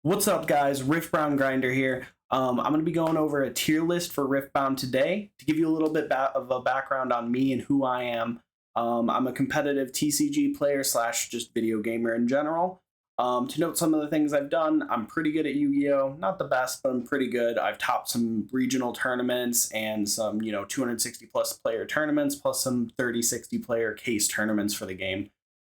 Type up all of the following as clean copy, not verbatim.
What's up, guys? Riftbound Grinder here. I'm going to be going over a tier list for Riftbound today to give you a little bit of a background on me and who I am. I'm a competitive TCG player slash just video gamer in general. To note some of the things I've done, I'm pretty good at Yu-Gi-Oh! Not the best, but I'm pretty good. I've topped some regional tournaments and some, 260 plus player tournaments, plus some 30-60 player case tournaments for the game.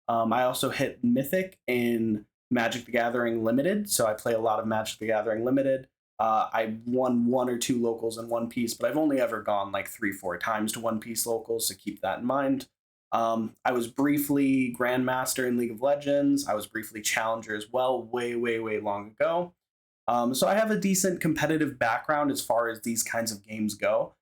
I also hit Mythic in Magic the Gathering Limited, so I play a lot of Magic the Gathering Limited. I won one or two locals in One Piece, but I've only ever gone like 3-4 times to One Piece locals, so keep that in mind. I was briefly Grandmaster in League of Legends. I was briefly Challenger as well, way, way, way long ago. So I have a decent competitive background as far as these kinds of games go.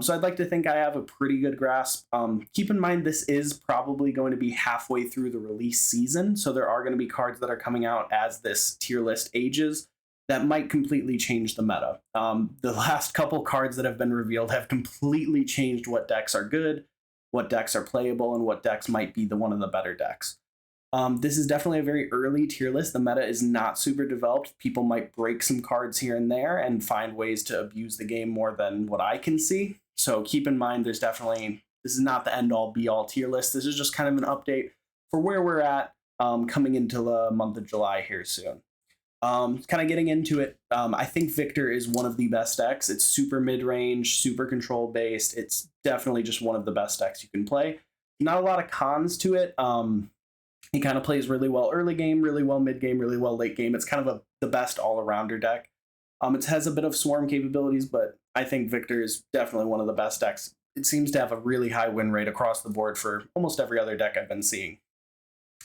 So I'd like to think I have a pretty good grasp. Keep in mind, this is probably going to be halfway through the release season, so there are going to be cards that are coming out as this tier list ages that might completely change the meta. The last couple cards that have been revealed have completely changed what decks are good, what decks are playable, and what decks might be one of the better decks. This is definitely a very early tier list. The meta is not super developed. People might break some cards here and there and find ways to abuse the game more than what I can see. So keep in mind, this is not the end all be all tier list. This is just kind of an update for where we're at coming into the month of July here soon. Kind of getting into it, I think Victor is one of the best decks. It's super mid-range, super control based. It's definitely just one of the best decks you can play. Not a lot of cons to it. He kind of plays really well early game, really well mid game, really well late game. It's kind of the best all-arounder deck. It has a bit of swarm capabilities, but I think Victor is definitely one of the best decks. It seems to have a really high win rate across the board for almost every other deck I've been seeing.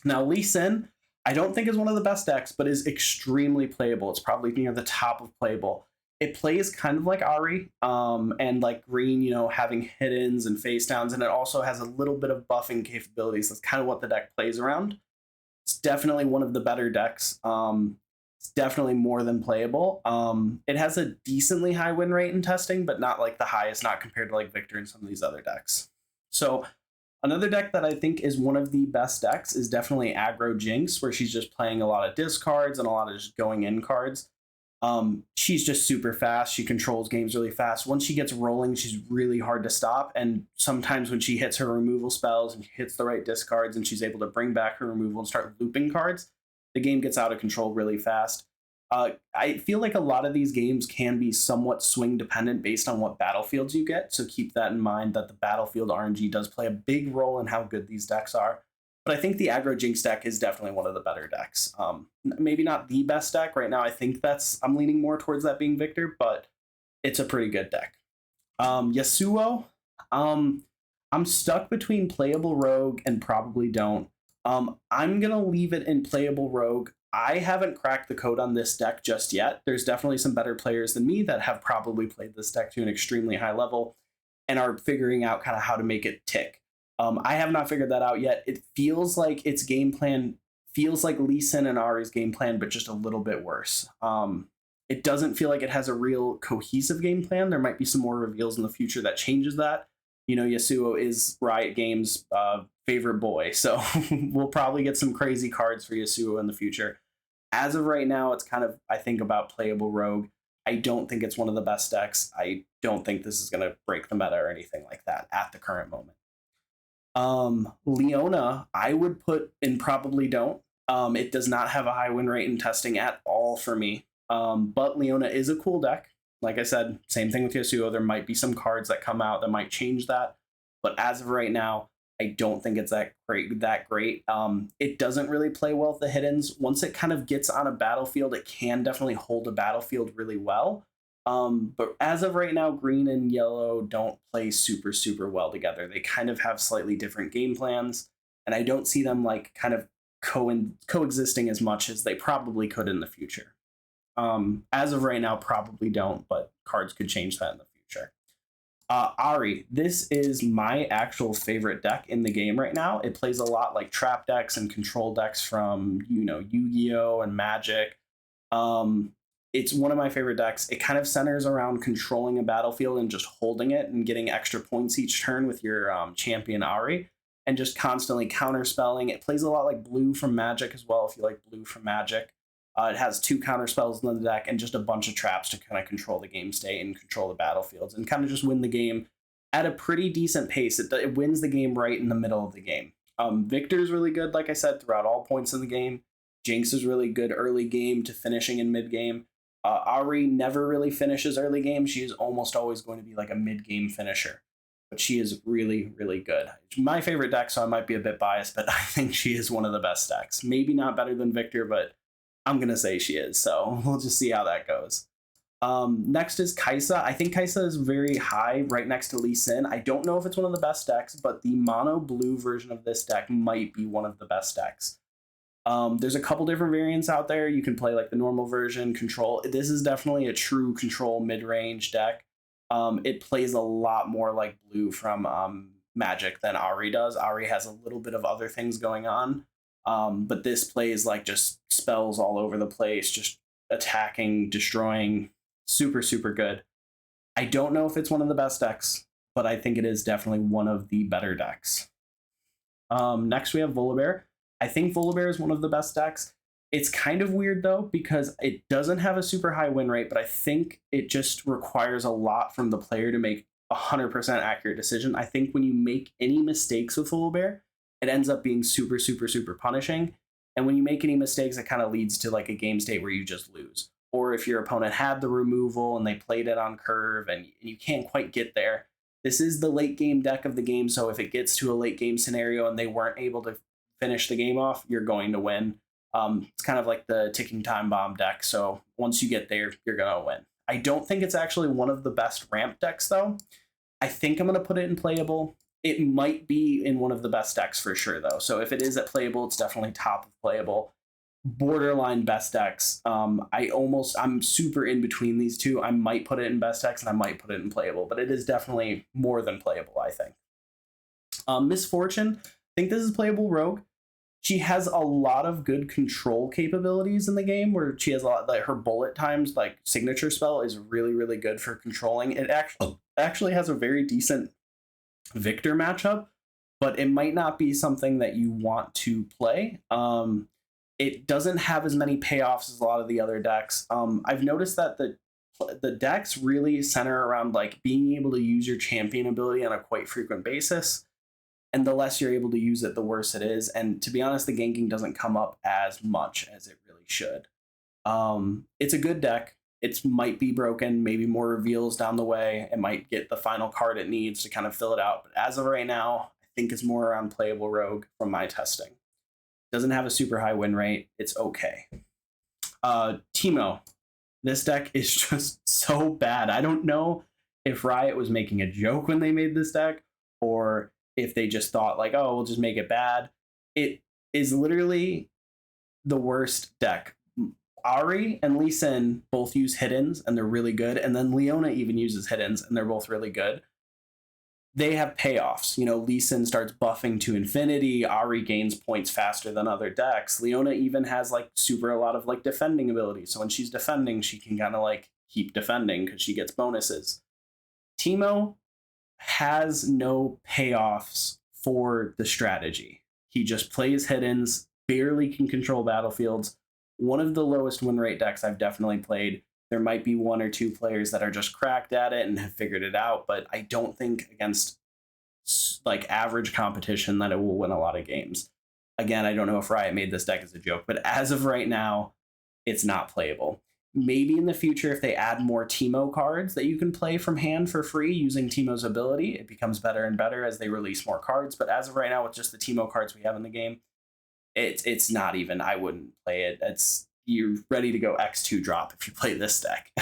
Now, Leen, I don't think is one of the best decks, but is extremely playable. It's probably near the top of playable. It plays kind of like Ahri, and like Green, having hidden and face downs, and it also has a little bit of buffing capabilities. That's kind of what the deck plays around. It's definitely one of the better decks. It's definitely more than playable. It has a decently high win rate in testing, but not like the highest, not compared to like Victor and some of these other decks. So another deck that I think is one of the best decks is definitely Aggro Jinx, where she's just playing a lot of discards and a lot of just going in cards. She's just super fast. She controls games really fast. Once she gets rolling, she's really hard to stop. And sometimes when she hits her removal spells and hits the right discards and she's able to bring back her removal and start looping cards, the game gets out of control really fast. I feel like a lot of these games can be somewhat swing dependent based on what battlefields you get. So keep that in mind, that the battlefield RNG does play a big role in how good these decks are. But I think the Aggro Jinx deck is definitely one of the better decks. Maybe not the best deck right now. I think I'm leaning more towards that being Victor, but it's a pretty good deck. Yasuo, I'm stuck between playable Rogue and probably don't. I'm gonna leave it in playable Rogue. I haven't cracked the code on this deck just yet. There's definitely some better players than me that have probably played this deck to an extremely high level and are figuring out kind of how to make it tick. I have not figured that out yet. It feels like its game plan feels like Lee Sin and Ahri's game plan, but just a little bit worse. It doesn't feel like it has a real cohesive game plan. There might be some more reveals in the future that changes that. Yasuo is Riot Games' favorite boy, so we'll probably get some crazy cards for Yasuo in the future. As of right now, it's kind of, I think, about playable Rogue. I don't think it's one of the best decks. I don't think this is going to break the meta or anything like that at the current moment. Leona, I would put in probably don't. It does not have a high win rate in testing at all for me. But Leona is a cool deck. Like I said, same thing with Yasuo. There might be some cards that come out that might change that. But as of right now, I don't think it's that great. It doesn't really play well with the hiddens. Once it kind of gets on a battlefield, it can definitely hold a battlefield really well. But as of right now, green and yellow don't play super, super well together. They kind of have slightly different game plans, and I don't see them like kind of coexisting as much as they probably could in the future. As of right now, probably don't, but cards could change that in the future. Ahri, this is my actual favorite deck in the game right now. It plays a lot like trap decks and control decks from, Yu-Gi-Oh! And Magic. It's one of my favorite decks. It kind of centers around controlling a battlefield and just holding it and getting extra points each turn with your champion Ahri, and just constantly counterspelling. It plays a lot like blue from Magic as well, if you like blue from Magic. It has 2 counter spells in the deck and just a bunch of traps to kind of control the game state and control the battlefields and kind of just win the game at a pretty decent pace. It wins the game right in the middle of the game. Victor's really good, like I said, throughout all points in the game. Jinx is really good early game to finishing in mid game. Ahri never really finishes early game. She is almost always going to be like a mid game finisher, but she is really, really good. My favorite deck, so I might be a bit biased, but I think she is one of the best decks. Maybe not better than Victor, but I'm going to say she is. So we'll just see how that goes. Next is Kai'Sa. I think Kai'Sa is very high, right next to Leen. I don't know if it's one of the best decks, but the mono blue version of this deck might be one of the best decks. There's a couple different variants out there. You can play like the normal version, control. This is definitely a true control mid-range deck. It plays a lot more like blue from Magic than Ahri does. Ahri has a little bit of other things going on, but this plays like just spells all over the place, just attacking, destroying. Super, super good. I don't know if it's one of the best decks, but I think it is definitely one of the better decks. Next, we have Volibar. I think Volibar is one of the best decks. It's kind of weird, though, because it doesn't have a super high win rate, but I think it just requires a lot from the player to make a 100% accurate decision. I think when you make any mistakes with Volibar, it ends up being super, super, super punishing. And when you make any mistakes, it kind of leads to like a game state where you just lose. Or if your opponent had the removal and they played it on curve and you can't quite get there, this is the late game deck of the game. So if it gets to a late game scenario and they weren't able to finish the game off, you're going to win. It's kind of like the ticking time bomb deck. So once you get there, you're going to win. I don't think it's actually one of the best ramp decks, though. I think I'm going to put it in playable. It might be in one of the best decks for sure, though. So if it is at playable, it's definitely top of playable. Borderline best decks. I'm super in between these two. I might put it in best decks and I might put it in playable, but it is definitely more than playable, I think. Misfortune, I think this is playable rogue. She has a lot of good control capabilities in the game where she has a lot, like her bullet times, like signature spell is really, really good for controlling. It actually has a very decent Victor matchup, but it might not be something that you want to play. It doesn't have as many payoffs as a lot of the other decks. I've noticed that the decks really center around like being able to use your champion ability on a quite frequent basis. And the less you're able to use it, the worse it is. And to be honest, the ganking doesn't come up as much as it really should. It's a good deck. It might be broken, maybe more reveals down the way. It might get the final card it needs to kind of fill it out. But as of right now, I think it's more around playable rogue from my testing. Doesn't have a super high win rate. It's okay. Teemo. This deck is just so bad. I don't know if Riot was making a joke when they made this deck or if they just thought like, oh, we'll just make it bad. It is literally the worst deck. Ahri and Leen both use hiddens and they're really good. And then Leona even uses hiddens and they're both really good. They have payoffs. You know, Leen starts buffing to infinity. Ahri gains points faster than other decks. Leona even has like a lot of like defending abilities. So when she's defending, she can kind of like keep defending because she gets bonuses. Teemo has no payoffs for the strategy. He just plays hiddens, barely can control battlefields. One of the lowest win rate decks I've definitely played. There might be one or two players that are just cracked at it and have figured it out, but I don't think against like average competition that it will win a lot of games. Again, I don't know if Riot made this deck as a joke, but as of right now, it's not playable. Maybe in the future, if they add more Teemo cards that you can play from hand for free using Teemo's ability, it becomes better and better as they release more cards. But as of right now, with just the Teemo cards we have in the game, it's not even, I wouldn't play it. You're ready to go X2 drop if you play this deck.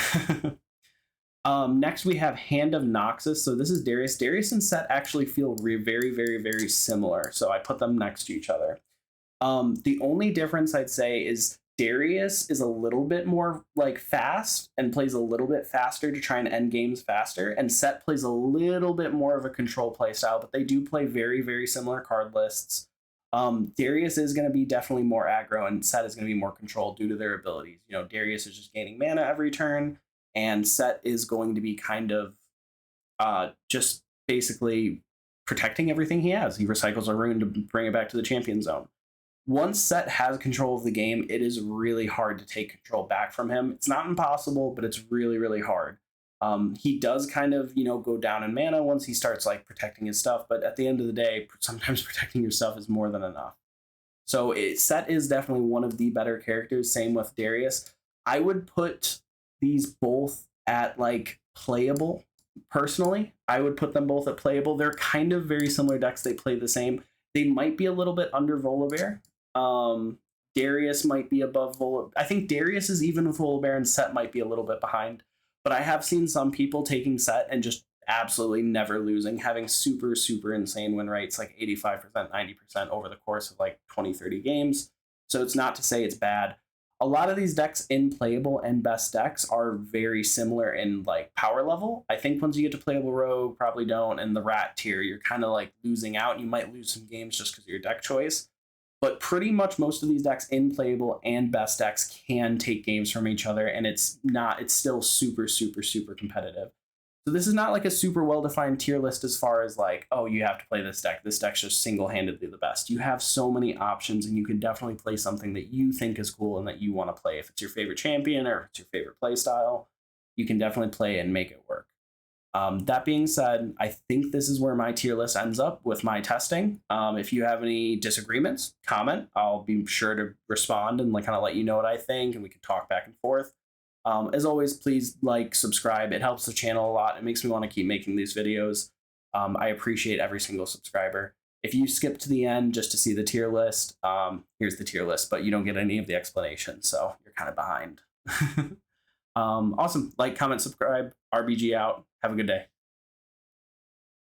Next, we have Hand of Noxus. So this is Darius. Darius and Set actually feel very, very, very similar. So I put them next to each other. The only difference I'd say is Darius is a little bit more like fast and plays a little bit faster to try and end games faster. And Set plays a little bit more of a control play style, but they do play very, very similar card lists. Darius is going to be definitely more aggro and Set is going to be more control due to their abilities. You know, Darius is just gaining mana every turn and Set is going to be kind of just basically protecting everything he has. He recycles a rune to bring it back to the champion zone. once Set has control of the game, it is really hard to take control back from him. It's not impossible, but it's really, really hard. He does kind of, go down in mana once he starts like protecting his stuff, but at the end of the day, sometimes protecting your stuff is more than enough. So Set is definitely one of the better characters. Same with Darius. I would put these both at like playable. Personally, I would put them both at playable. They're kind of very similar decks. They play the same. They might be a little bit under Volibar. Darius might be above Volibar. I think Darius is even with Volibar, and Set might be a little bit behind. But I have seen some people taking Set and just absolutely never losing, having super, super insane win rates, like 85%, 90% over the course of like 20, 30 games. So it's not to say it's bad. A lot of these decks in playable and best decks are very similar in like power level. I think once you get to playable rogue, probably don't, and the rat tier, you're kind of like losing out. You might lose some games just because of your deck choice. But pretty much most of these decks in playable and best decks can take games from each other, and it's still super, super, super competitive. So this is not like a super well-defined tier list as far as like, oh, you have to play this deck. This deck's just single-handedly the best. You have so many options, and you can definitely play something that you think is cool and that you want to play. If it's your favorite champion or if it's your favorite play style, you can definitely play and make it work. That being said, I think this is where my tier list ends up with my testing. If you have any disagreements, comment. I'll be sure to respond and like kind of let you know what I think, and we can talk back and forth. As always, please like, subscribe. It helps the channel a lot. It makes me want to keep making these videos. I appreciate every single subscriber. If you skip to the end just to see the tier list, here's the tier list, but you don't get any of the explanation, so you're kind of behind. Awesome. Like, comment, subscribe. RBG out. Have a good day.